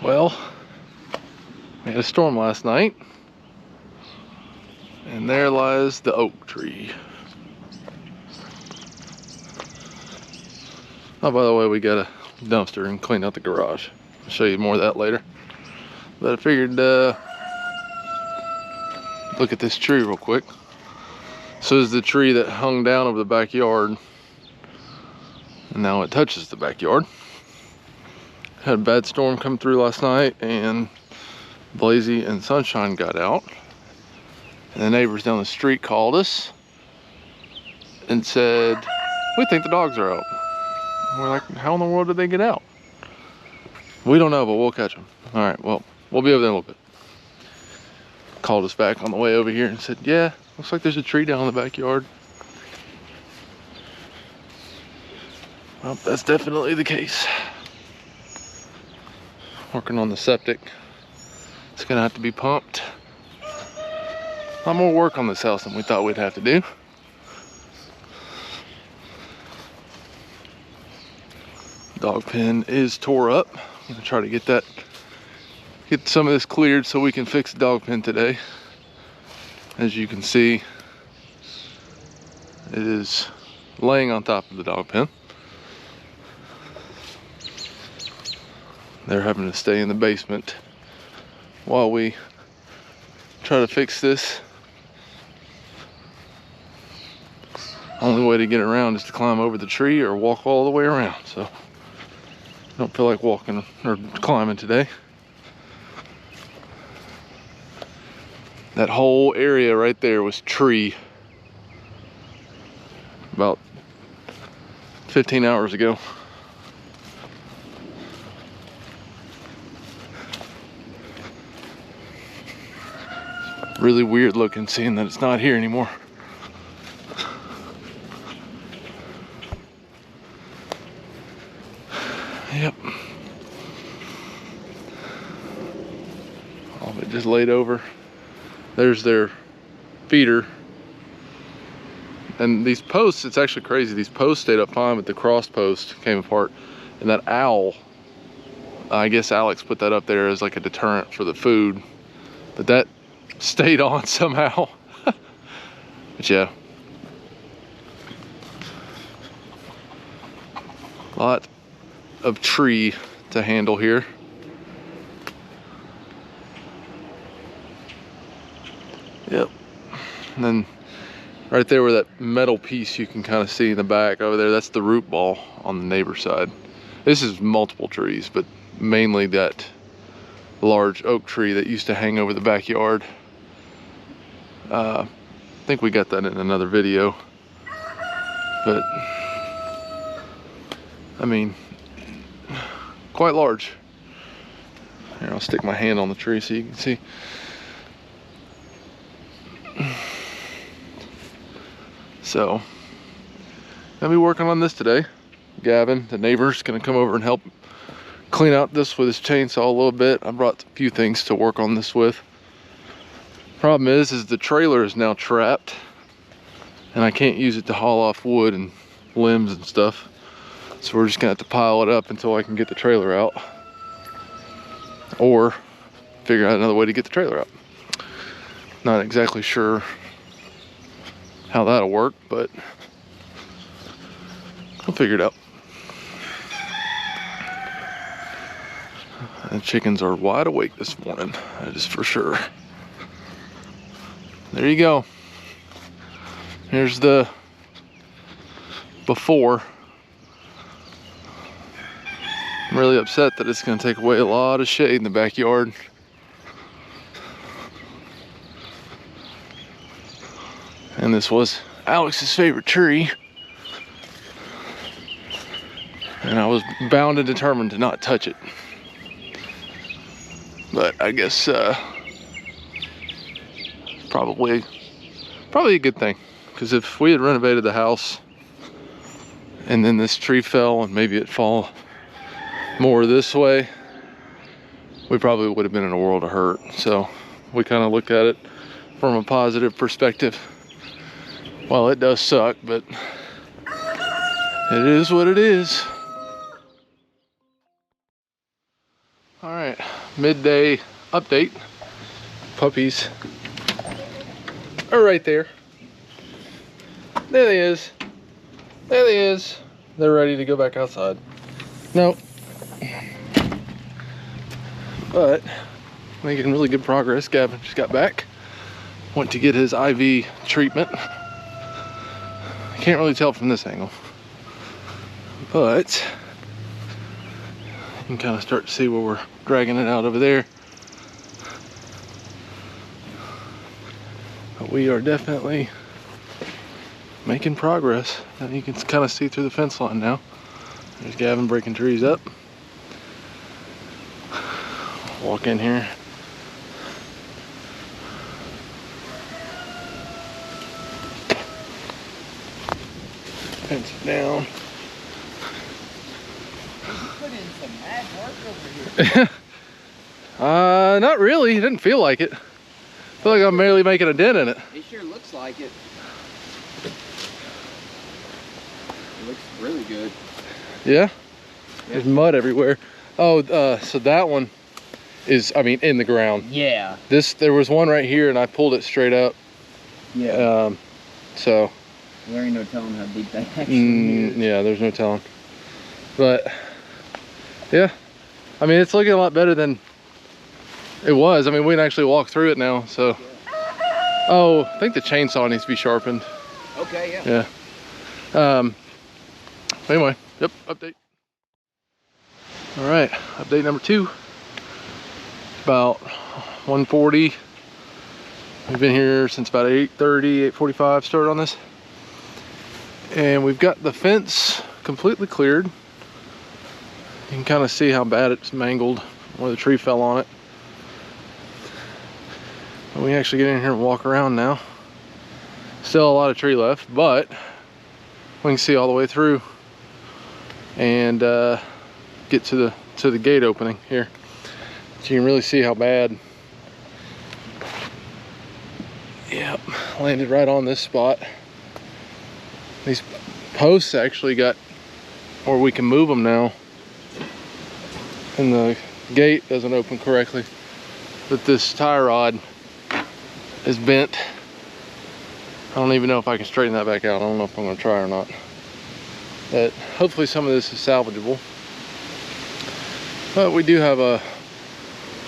Well, we had a storm last night, and there lies the oak tree. Oh, by the way, we got a dumpster and cleaned out the garage. I'll show you more of that later. But I figured, look at this tree real quick. So this is the tree that hung down over the backyard, and now it touches the backyard. Had a bad storm come through last night, and Blazy and Sunshine got out. And the neighbors down the street called us and said, "We think the dogs are out." And we're like, "How in the world did they get out?" "We don't know, but we'll catch them." "All right, well, we'll be over there in a little bit." Called us back on the way over here and said, "Yeah, looks like there's a tree down in the backyard." Well, that's definitely the case. Working on the septic. It's gonna have to be pumped. A lot more work on this house than we thought we'd have to do. Dog pen is tore up. I'm gonna try to get some of this cleared so we can fix the dog pen today. As you can see, it is laying on top of the dog pen. They're having to stay in the basement while we try to fix this. Only way to get around is to climb over the tree or walk all the way around. So I don't feel like walking or climbing today. That whole area right there was tree about 15 hours ago. Really weird looking, seeing that it's not here anymore. Yep. All of it just laid over. There's their feeder. And these posts, it's actually crazy. These posts stayed up fine, but the cross post came apart. And that owl, I guess Alex put that up there as like a deterrent for the food. But that stayed on somehow. But yeah. A lot of tree to handle here. Yep. And then right there where that metal piece you can kind of see in the back over there, that's the root ball on the neighbor side. This is multiple trees, but mainly that large oak tree that used to hang over the backyard. I think we got that in another video, but I mean, quite large. Here, I'll stick my hand on the tree so you can see. So, gonna be working on this today. Gavin, the neighbor's gonna come over and help clean out this with his chainsaw a little bit. I brought a few things to work on this with. Problem is the trailer is now trapped, and I can't use it to haul off wood and limbs and stuff. So we're just gonna have to pile it up until I can get the trailer out, or figure out another way to get the trailer out. Not exactly sure how that'll work, but we'll figure it out. The chickens are wide awake this morning, that is for sure. There you go. Here's the before. I'm really upset that it's going to take away a lot of shade in the backyard. And this was Alex's favorite tree. And I was bound and determined to not touch it. But I guess probably a good thing, because if we had renovated the house and then this tree fell and maybe it fall more this way, we probably would have been in a world of hurt. So we kind of look at it from a positive perspective. Well, it does suck, but it is what it is. All right, midday update. Puppies are right there. There they is. There they is. They're ready to go back outside. No. But making really good progress. Gavin just got back. Went to get his IV treatment. I can't really tell from this angle, but you can kind of start to see where we're dragging it out over there. But we are definitely making progress. And you can kind of see through the fence line now. There's Gavin breaking trees up. Walk in here. Fence it down. You put in some mad work over here. Not really. It didn't feel like it. I feel like I'm barely making a dent in it. It sure looks like it. It looks really good. Yeah? There's mud everywhere. Oh, so that one is, I mean, in the ground. Yeah. There was one right here and I pulled it straight up. Yeah. So. There ain't no telling how deep that actually is. Yeah, there's no telling. But, yeah. I mean, it's looking a lot better than it was. I mean, we can actually walk through it now, so. Yeah. Oh, I think the chainsaw needs to be sharpened. Okay, yeah. Yeah. Anyway, yep, update. All right, update number 2. About 1:40. We've been here since about 8:30, 8:45 started on this. And we've got the fence completely cleared. You can kind of see how bad it's mangled where the tree fell on it. And we actually get in here and walk around now. Still a lot of tree left, but we can see all the way through and get to the gate opening here. So you can really see how bad. Yep, landed right on this spot. These posts actually got, or we can move them now, and the gate doesn't open correctly. But this tie rod is bent. I don't even know if I can straighten that back out. I don't know if I'm gonna try or not. But hopefully some of this is salvageable. But we do have a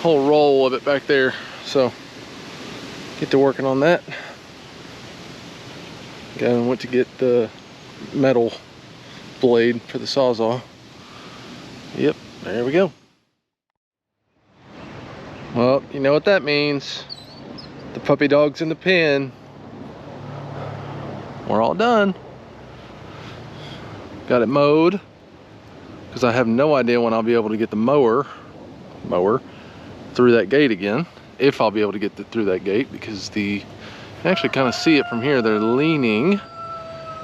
whole roll of it back there, so get to working on that. Gavin went to get the metal blade for the Sawzall. Yep, there we go. Well, you know what that means. The puppy dog's in the pen. We're all done. Got it mowed, because I have no idea when I'll be able to get the mower through that gate again. If I'll be able to get through that gate, because you can actually kind of see it from here. They're leaning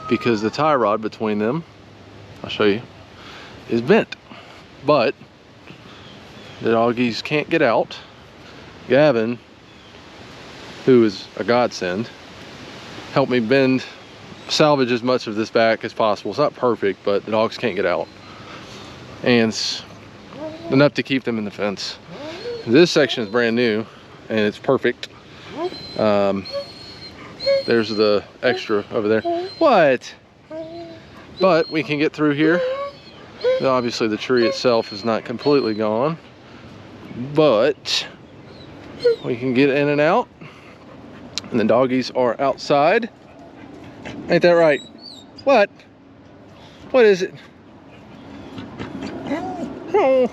because the tie rod between them, I'll show you, is bent. But the doggies can't get out. Gavin, who is a godsend, helped me salvage as much of this back as possible. It's not perfect, but the dogs can't get out. And it's enough to keep them in the fence. This section is brand new and it's perfect. There's the extra over there. What? But we can get through here. Obviously the tree itself is not completely gone, but we can get in and out, and the doggies are outside. Ain't that right? What? What is it? Oh.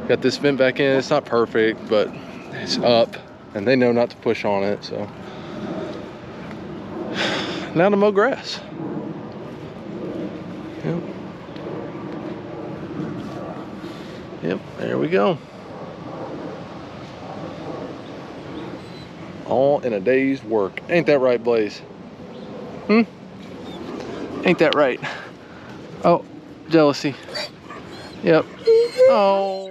Got this vent back in. It's not perfect, but it's up, and they know not to push on it, so. Now to mow grass. Yep. Yep, there we go. All in a day's work. Ain't that right, Blaze? Ain't that right? Oh, jealousy. Yep. Oh.